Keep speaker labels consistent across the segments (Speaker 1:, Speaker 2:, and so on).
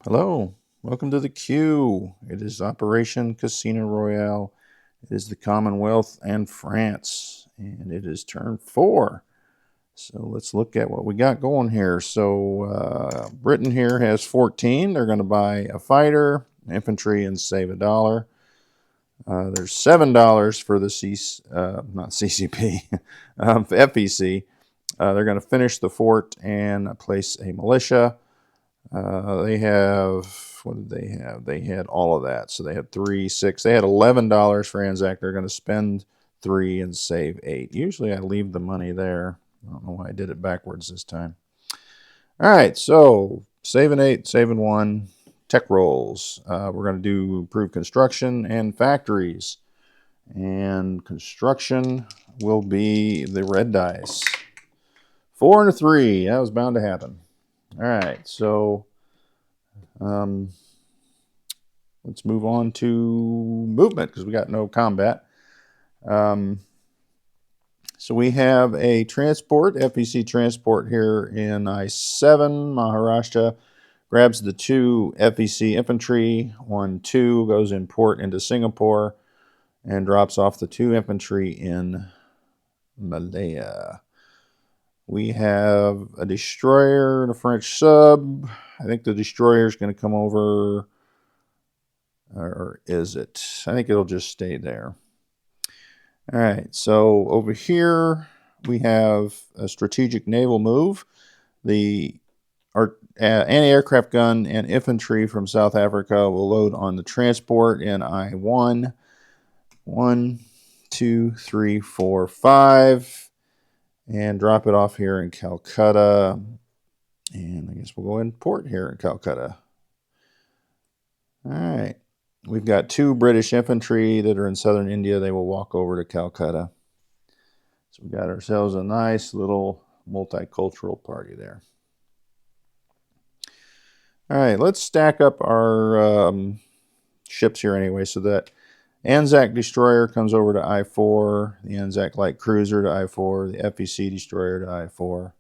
Speaker 1: Hello, welcome to the queue. It is Operation Casino Royale. It is the Commonwealth and France, and it is turn 4. So let's look at what we got going here. So Britain here has 14. They're going to buy a fighter, infantry, and save $1. There's $7 for the not CCP, FEC. They're going to finish the fort and place a militia. They have, what did they have? They had all of that. So they had 3, 6. They had $11 for Anzac. They're going to spend 3 and save 8. Usually I leave the money there. I don't know why I did it backwards this time. All right, so saving 8, saving 1. Tech rolls. We're going to do improved construction and factories. And construction will be the red dice. 4 and a 3. That was bound to happen. All right, so let's move on to movement because we got no combat. So we have a transport, FEC transport here in I-7, Maharashtra. Grabs the 2 FEC infantry. 1-2 goes in port into Singapore and drops off the 2 infantry in Malaya. We have a destroyer and a French sub. I think the destroyer is going to come over. Or is it? I think it'll just stay there. All right, so over here we have a strategic naval move. The anti-aircraft gun and infantry from South Africa will load on the transport in I-1. 1, 2, 3, 4, 5. And drop it off here in Calcutta. And I guess we'll go in port here in Calcutta. All right. We've got 2 British infantry that are in southern India. They will walk over to Calcutta. So we got ourselves a nice little multicultural party there. All right, let's stack up our ships here anyway. So that Anzac destroyer comes over to I-4, the Anzac light cruiser to I-4, the FEC destroyer to I-4.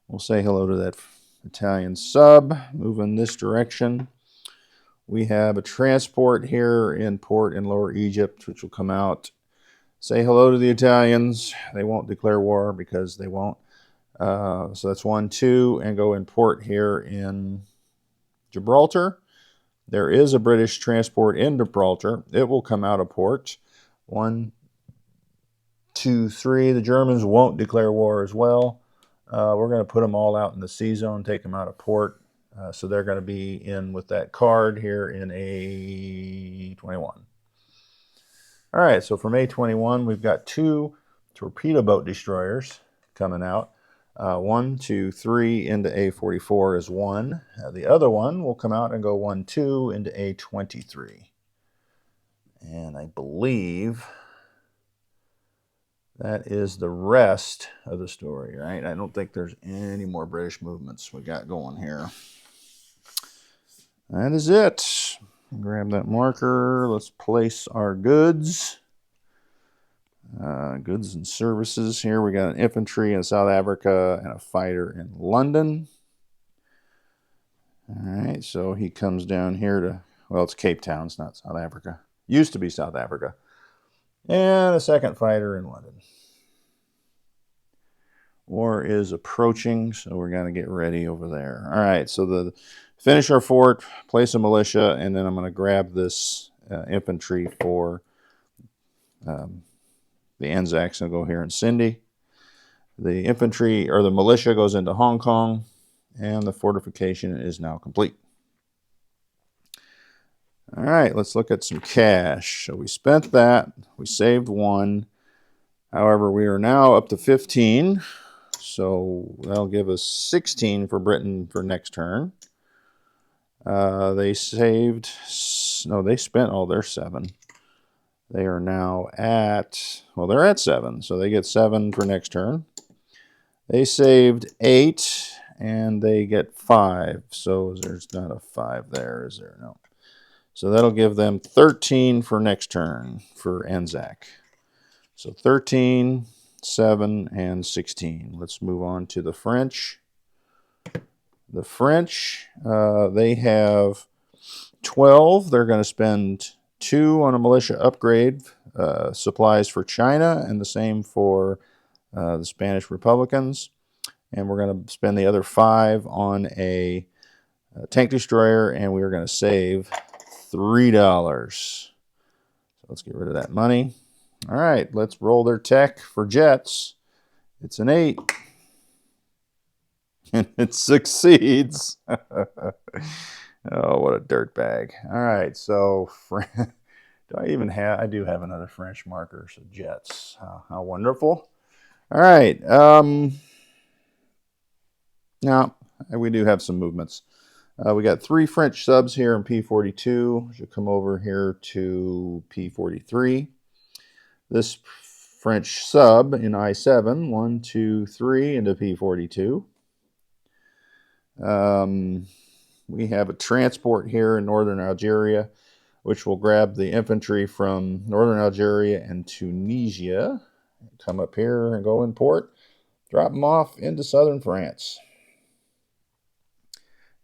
Speaker 1: We'll say hello to that Italian sub, moving this direction. We have a transport here in port in Lower Egypt, which will come out. Say hello to the Italians. They won't declare war because they won't. So that's 1, 2, and go in port here in Gibraltar. There is a British transport in Gibraltar. It will come out of port. 1, 2, 3. The Germans won't declare war as well. We're going to put them all out in the sea zone, take them out of port. So they're going to be in with that card here in A21. All right, so from A21, we've got 2 torpedo boat destroyers coming out. 1, 2, 3 into A44 is 1. The other one will come out and go 1, 2 into A23. And I believe that is the rest of the story, right? I don't think there's any more British movements we got going here. That is it. Grab that marker. Let's place our goods. Goods and services here. We got an infantry in South Africa and a fighter in London. All right, so he comes down here to, well, it's Cape Town. It's not South Africa. Used to be South Africa. And a second fighter in London. War is approaching, so we're going to get ready over there. All right, so finish our fort, place a militia, and then I'm going to grab this infantry for the Anzacs and go here in Cindy. The infantry or the militia goes into Hong Kong, and the fortification is now complete. All right, let's look at some cash. So we spent that. We saved 1. However, we are now up to 15. So that'll give us 16 for Britain for next turn. They saved, no, they spent all their 7. They are now at, well, they're at 7. So they get 7 for next turn. They saved 8 and they get 5. So there's not a 5 there, is there? No. So that'll give them 13 for next turn for Anzac. So 13, 7, and 16. Let's move on to the French. The French, they have 12. They're going to spend 2 on a militia upgrade, supplies for China, and the same for the Spanish Republicans. And we're going to spend the other 5 on a tank destroyer, and we are going to save $3. So let's get rid of that money. All right, let's roll their tech for jets. It's an 8. And it succeeds. Oh, what a dirt bag. All right, so I do have another French marker, so jets. How wonderful. All right. Now, we do have some movements. We got 3 French subs here in P42. Should come over here to P43. This French sub in I7, 1, 2, 3 into P42. We have a transport here in northern Algeria, which will grab the infantry from northern Algeria and Tunisia, come up here and go in port, drop them off into southern France.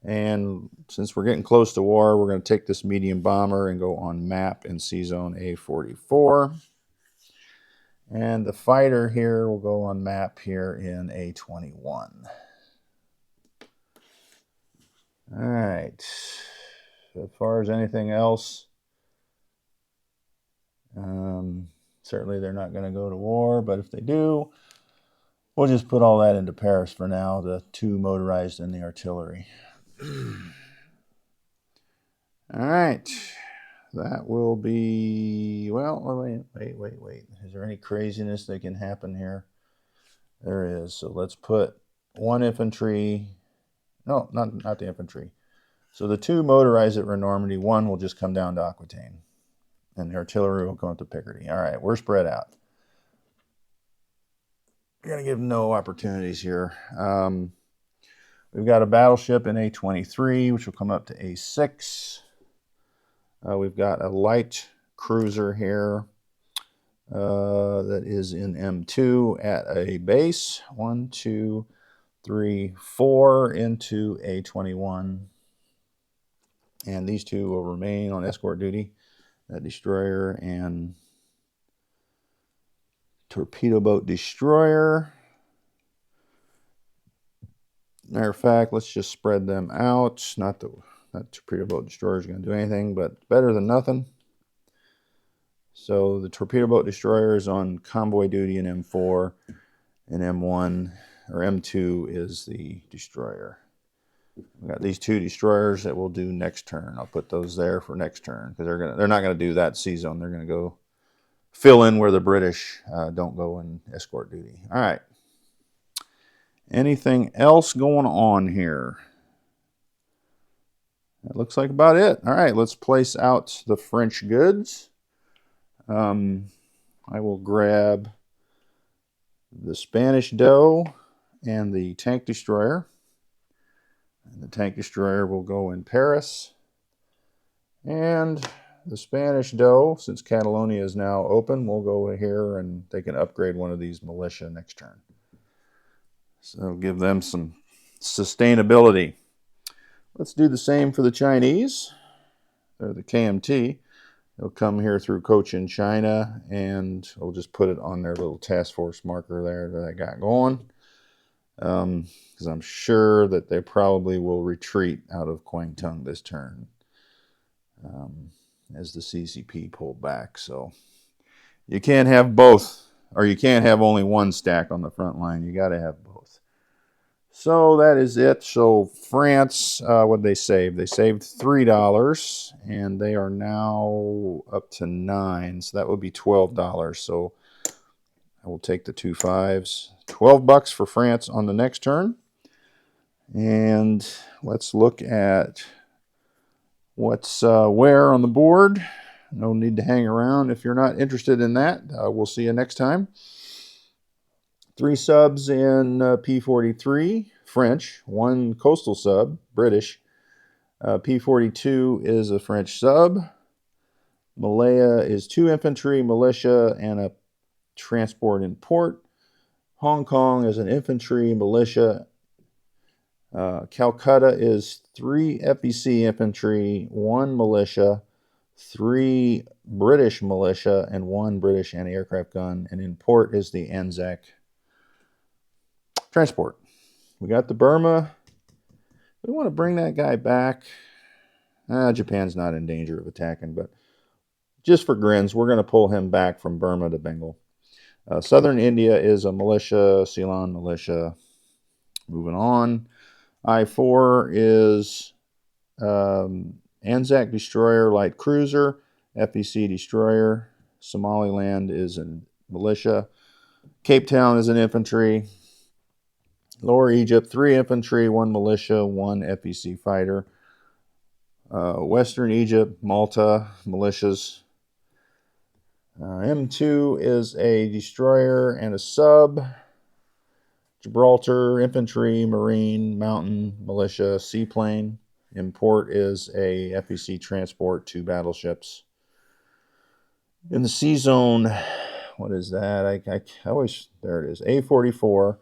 Speaker 1: And since we're getting close to war, we're going to take this medium bomber and go on map in C-Zone A44. And the fighter here will go on map here in A21. All right. As far as anything else, certainly they're not going to go to war, but if they do, we'll just put all that into Paris for now, the 2 motorized and the artillery. All right. That will be, well, wait. Is there any craziness that can happen here? There is. So let's put 1 infantry. No, not the infantry. So the 2 motorized at Normandy, 1 will just come down to Aquitaine. And the artillery will come up to Picardy. All right, we're spread out. We're going to give no opportunities here. We've got a battleship in A23, which will come up to A6. We've got a light cruiser here that is in M2 at a base. 1, 2, 3, 4 into A21. And these 2 will remain on escort duty. That destroyer and torpedo boat destroyer. Matter of fact, let's just spread them out. Not that torpedo boat destroyer is going to do anything, but better than nothing. So the torpedo boat destroyer is on convoy duty in M4, and M1 or M2 is the destroyer. We've got these 2 destroyers that we'll do next turn. I'll put those there for next turn because they're not going to do that C-Zone. They're going to go fill in where the British don't go in escort duty. All right. Anything else going on here? That looks like about it. All right, let's place out the French goods. I will grab the Spanish dough and the tank destroyer. And the tank destroyer will go in Paris. And the Spanish dough, since Catalonia is now open, we'll go here and they can upgrade one of these militia next turn. So give them some sustainability. Let's do the same for the Chinese, or the KMT. They'll come here through Cochin, China, and we'll just put it on their little task force marker there that I got going. Because I'm sure that they probably will retreat out of Kwangtung this turn as the CCP pull back. So you can't have both, or you can't have only one stack on the front line. You got to have both. So that is it. So France, what did they save? They saved $3, and they are now up to 9. So that would be $12. So I will take the 2 5s. $12 for France on the next turn. And let's look at what's where on the board. No need to hang around if you're not interested in that. We'll see you next time. 3 subs in P43, French. 1 coastal sub, British. P42 is a French sub. Malaya is 2 infantry, militia, and a transport in port. Hong Kong is an infantry, militia, Calcutta is 3 FEC infantry, 1 militia, 3 British militia, and 1 British anti-aircraft gun. And in port is the Anzac transport. We got the Burma. We want to bring that guy back. Japan's not in danger of attacking, but just for grins, we're going to pull him back from Burma to Bengal. Southern India is a militia, Ceylon militia. Moving on. I-4 is Anzac destroyer, light cruiser, FEC destroyer. Somaliland is a militia. Cape Town is an infantry. Lower Egypt, 3 infantry, 1 militia, 1 FEC fighter. Western Egypt, Malta, militias. M2 is a destroyer and a sub. Gibraltar, infantry, marine, mountain, militia, seaplane. Import is a FEC transport, 2 battleships. In the sea zone, what is that? I always, there it is, A-44.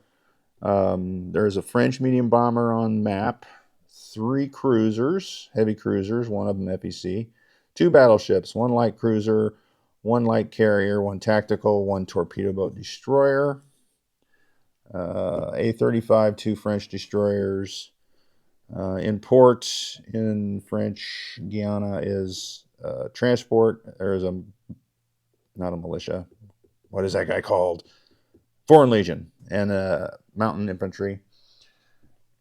Speaker 1: There's a French medium bomber on map, 3 cruisers, heavy cruisers, 1 of them FEC, 2 battleships, 1 light cruiser, 1 light carrier, 1 tactical, 1 torpedo boat destroyer. A-35, 2 French destroyers. In port in French Guiana is transport. There is not a militia. What is that guy called? Foreign Legion and mountain infantry.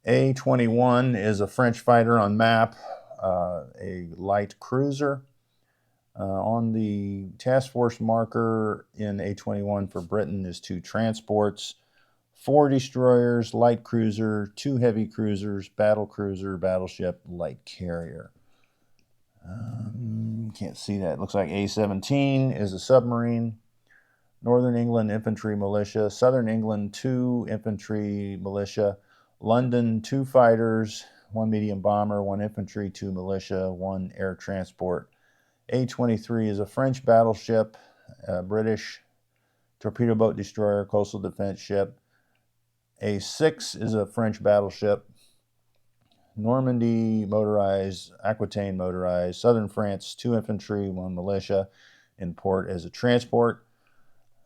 Speaker 1: A-21 is a French fighter on map, a light cruiser. On the task force marker in A-21 for Britain is 2 transports, 4 destroyers, light cruiser, 2 heavy cruisers, battle cruiser, battleship, light carrier. Can't see that. It looks like A-17 is a submarine. Northern England infantry militia. Southern England 2 infantry militia. London 2 fighters, 1 medium bomber, 1 infantry, 2 militia, 1 air transport. A-23 is a French battleship, British torpedo boat destroyer, coastal defense ship. A-6 is a French battleship. Normandy motorized, Aquitaine motorized. Southern France, 2 infantry, 1 militia. In port as a transport.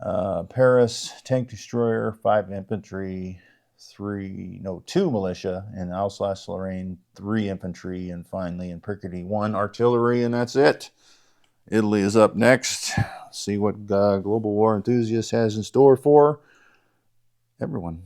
Speaker 1: Paris tank destroyer, 5 infantry, 2 militia. And Alsace-Lorraine, 3 infantry. And finally in Picardy, 1 artillery, and that's it. Italy is up next. Let's see what Global War Enthusiast has in store for everyone.